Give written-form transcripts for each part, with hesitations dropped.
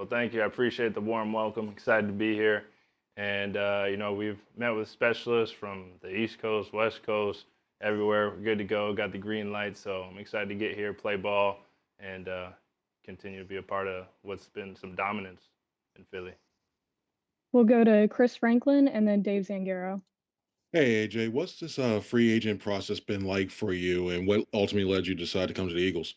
Well, thank you. I appreciate the warm welcome. Excited to be here. And, we've met with specialists from the East Coast, West Coast, everywhere. We're good to go. Got the green light. So I'm excited to get here, play ball, and continue to be a part of what's been some dominance in Philly. We'll go to Chris Franklin and then Dave Zangaro. Hey AJ, what's this free agent process been like for you, and what ultimately led you to decide to come to the Eagles?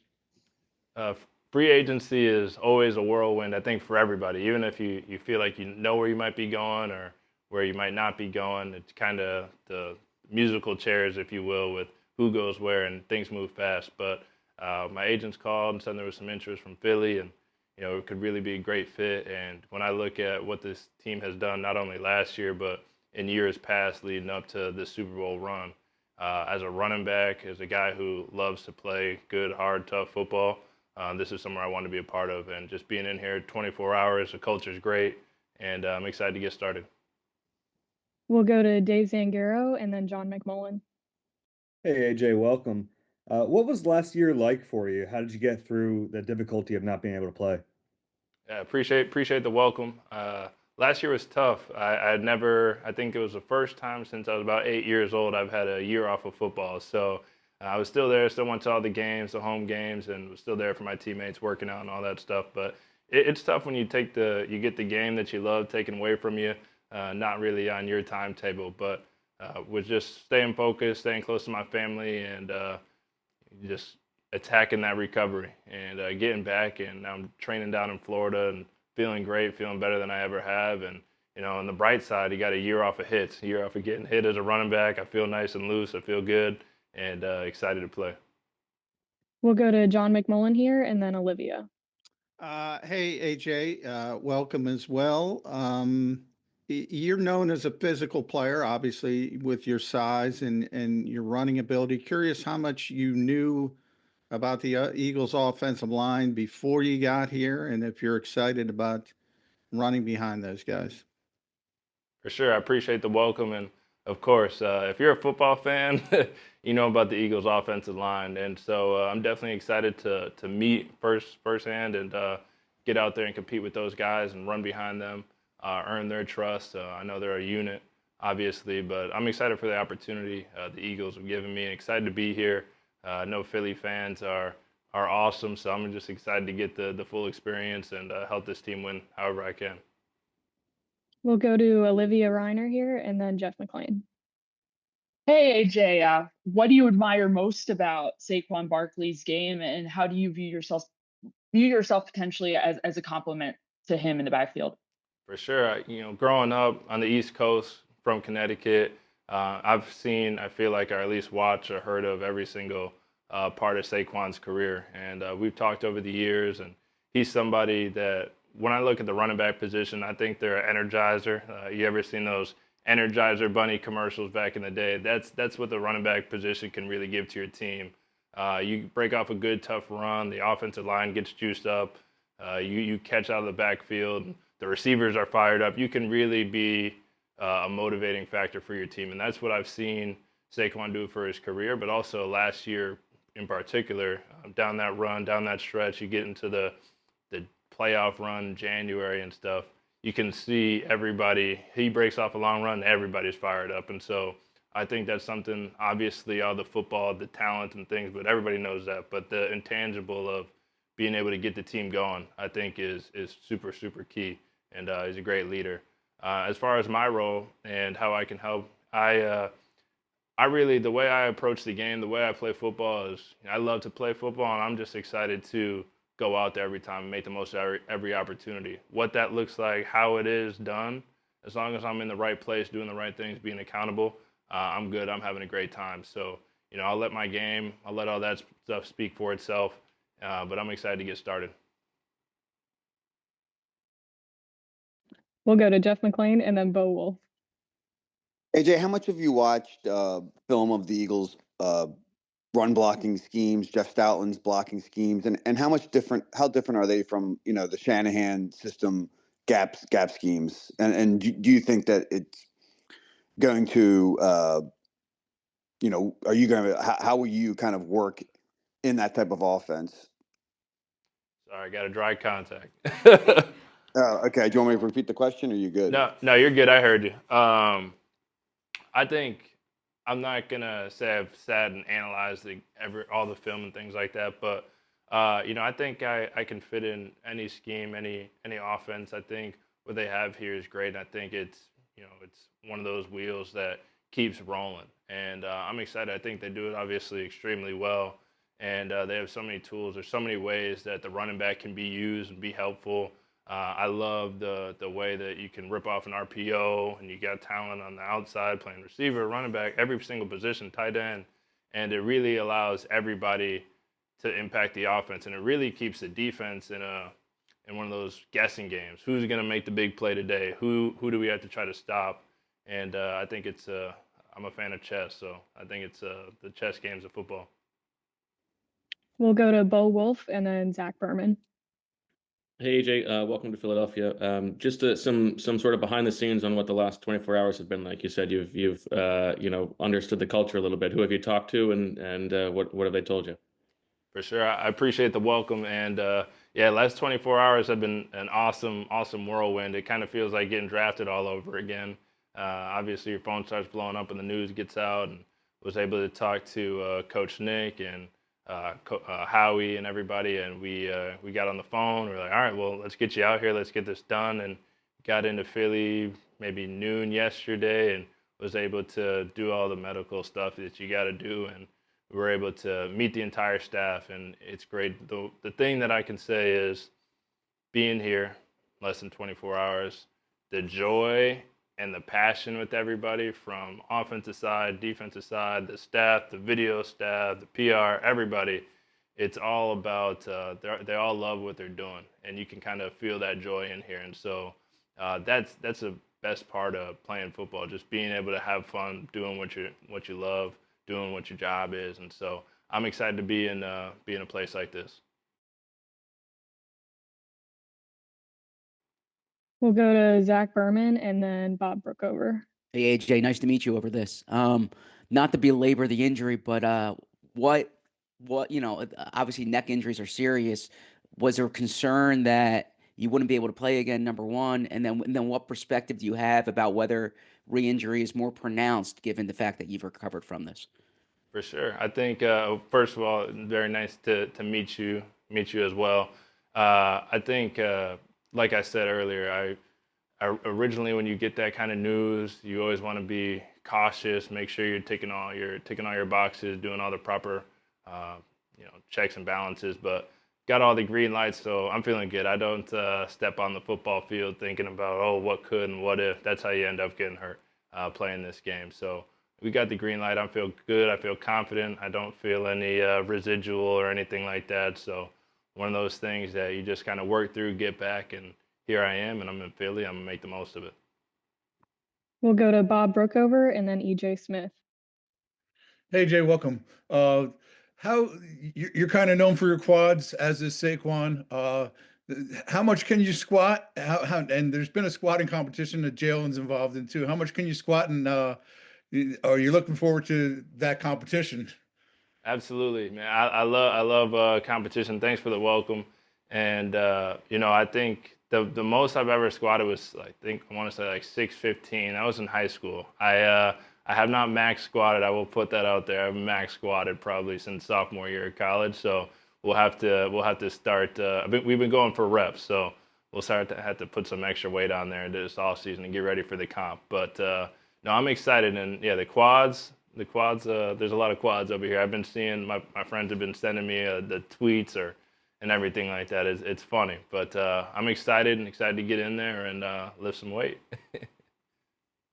Uh, Free agency is always a whirlwind, I think, for everybody. Even if you feel like you know where you might be going or where you might not be going, it's kind of the musical chairs, if you will, with who goes where and things move fast. But my agents called and said there was some interest from Philly, and it could really be a great fit. And when I look at what this team has done, not only last year but in years past, leading up to the Super Bowl run, as a running back, as a guy who loves to play good, hard, tough football. This is somewhere I want to be a part of, and just being in here 24 hours, the culture is great, and I'm excited to get started. We'll go to Dave Zangaro and then John McMullen. Hey AJ, welcome. What was last year like for you? How did you get through the difficulty of not being able to play? Yeah, appreciate the welcome. Last year was tough. I had never. I think it was the first time since I was about 8 years old I've had a year off of football. So I was still there, still went to all the games, the home games, and was still there for my teammates, working out and all that stuff. But it's tough when you get the game that you love taken away from you, not really on your timetable. But was just staying focused, staying close to my family, and just attacking that recovery and getting back. And I'm training down in Florida and feeling great, feeling better than I ever have. And on the bright side, you got a year off of hits, a year off of getting hit as a running back. I feel nice and loose. I feel good and excited to play. We'll go to John McMullen here and then Olivia. Hey, AJ, welcome as well. You're known as a physical player, obviously, with your size and your running ability. Curious how much you knew about the Eagles' offensive line before you got here, and if you're excited about running behind those guys. For sure, I appreciate the welcome, and of course, if you're a football fan, you know about the Eagles' offensive line, and so I'm definitely excited to meet firsthand and get out there and compete with those guys and run behind them, earn their trust. I know they're a unit, obviously, but I'm excited for the opportunity the Eagles have given me. Excited to be here. I know Philly fans are awesome, so I'm just excited to get the full experience and help this team win however I can. We'll go to Olivia Reiner here and then Jeff McLean. Hey AJ, what do you admire most about Saquon Barkley's game, and how do you view yourself potentially as a complement to him in the backfield? For sure. Growing up on the East Coast from Connecticut, I feel like I at least watched or heard of every single part of Saquon's career. And we've talked over the years, and he's somebody that when I look at the running back position, I think they're an energizer. You ever seen those Energizer Bunny commercials back in the day? That's what the running back position can really give to your team. You break off a good, tough run, the offensive line gets juiced up, you catch out of the backfield, the receivers are fired up. You can really be a motivating factor for your team, and that's what I've seen Saquon do for his career, but also last year in particular, down that run, down that stretch, you get into the playoff run, January and stuff. You can see everybody. He breaks off a long run, everybody's fired up, and so I think that's something. Obviously, all the football, the talent and things, but everybody knows that. But the intangible of being able to get the team going, I think, is super super key, and he's a great leader. As far as my role and how I can help, I really, the way I approach the game, the way I play football is I love to play football, and I'm just excited to go out there every time and make the most of every opportunity. What that looks like, how it is done, as long as I'm in the right place, doing the right things, being accountable, I'm good. I'm having a great time. So, I'll let my game, I'll let all that stuff speak for itself, but I'm excited to get started. We'll go to Jeff McLean and then Bo Wolf. AJ, how much have you watched film of the Eagles' run blocking schemes, Jeff Stoutland's blocking schemes, and how different are they from the Shanahan system gap schemes? And do you think that it's going to are you going to how will you kind of work in that type of offense? Sorry, I got a dry contact. Okay. Do you want me to repeat the question, or are you good? No, you're good. I heard you. I think I'm not gonna say I've sat and analyzed all the film and things like that, but I think I can fit in any scheme, any offense. I think what they have here is great. And I think it's one of those wheels that keeps rolling, and I'm excited. I think they do it obviously extremely well, and they have so many tools. There's so many ways that the running back can be used and be helpful. I love the way that you can rip off an RPO and you got talent on the outside playing receiver, running back, every single position, tight end, and it really allows everybody to impact the offense, and it really keeps the defense in one of those guessing games. Who's going to make the big play today? Who do we have to try to stop? And I think I'm a fan of chess, so I think it's the chess games of football. We'll go to Bo Wolf and then Zach Berman. Hey AJ, welcome to Philadelphia. Just some sort of behind the scenes on what the last 24 hours have been like. You said you've understood the culture a little bit. Who have you talked to, and what have they told you? For sure, I appreciate the welcome, and last 24 hours have been an awesome whirlwind. It kind of feels like getting drafted all over again. Obviously, your phone starts blowing up and the news gets out, and was able to talk to Coach Nick and Howie and everybody, and we got on the phone. We're like, all right, well, let's get you out here. Let's get this done. And got into Philly maybe noon yesterday, and was able to do all the medical stuff that you got to do. And we were able to meet the entire staff, and it's great. The thing that I can say is being here less than 24 hours, the joy and the passion with everybody from offensive side, defensive side, the staff, the video staff, the PR, everybody. It's all about they all love what they're doing, and you can kind of feel that joy in here. And so that's the best part of playing football, just being able to have fun, doing what you love, doing what your job is. And so I'm excited to be in a place like this. We'll go to Zach Berman and then Bob Brookover. Hey AJ, nice to meet you over this. Not to belabor the injury, but what obviously neck injuries are serious. Was there concern that you wouldn't be able to play again, number one? And then what perspective do you have about whether re-injury is more pronounced given the fact that you've recovered from this? For sure. I think first of all, very nice to meet you as well. I think like I said earlier, I originally, when you get that kind of news, you always want to be cautious, make sure you're ticking all your boxes, doing all the proper checks and balances. But got all the green lights, so I'm feeling good. I don't step on the football field thinking about what could and what if. That's how you end up getting hurt playing this game. So we got the green light. I feel good. I feel confident. I don't feel any residual or anything like that. So one of those things that you just kind of work through, get back, and here I am, and I'm in Philly. I'm going to make the most of it. We'll go to Bob Brookover and then EJ Smith. Hey Jay, welcome. How you're kind of known for your quads, as is Saquon. How much can you squat? And there's been a squatting competition that Jalen's involved in too. How much can you squat? And are you looking forward to that competition? Absolutely, man. I love competition. Thanks for the welcome. And I think the most I've ever squatted was I want to say like 615. I was in high school. I have not max squatted. I will put that out there. I've max squatted probably since sophomore year of college. So we'll have to start. We've been going for reps, so we'll have to put some extra weight on there this offseason and get ready for the comp. But no, I'm excited. And yeah, the quads. There's a lot of quads over here. I've been seeing my friends have been sending me the tweets and everything like that. It's funny, but I'm excited to get in there and lift some weight.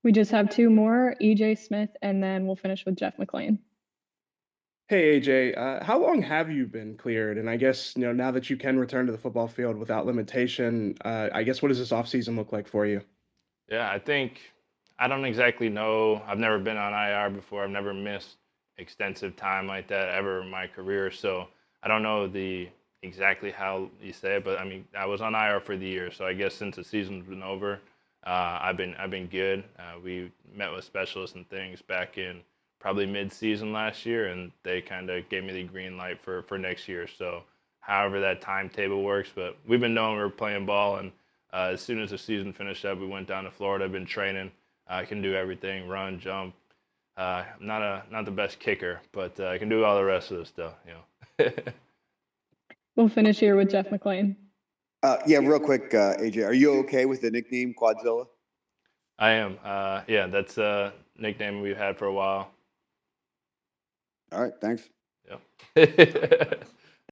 We just have two more, EJ Smith, and then we'll finish with Jeff McClain. Hey AJ, how long have you been cleared? And I guess now that you can return to the football field without limitation, I guess what does this offseason look like for you? Yeah, I don't exactly know. I've never been on IR before. I've never missed extensive time like that ever in my career. So I don't know exactly how you say it, but I mean, I was on IR for the year. So I guess since the season's been over, I've been good. We met with specialists and things back in probably mid-season last year, and they kind of gave me the green light for next year. So however that timetable works, but we've been knowing we're playing ball, and as soon as the season finished up, we went down to Florida. I've been training. I can do everything: run, jump. I'm not the best kicker, but I can do all the rest of the stuff. We'll finish here with Jeff McLean. Yeah, real quick, AJ, are you okay with the nickname Quadzilla? I am. Yeah, that's a nickname we've had for a while. All right, thanks. Yep.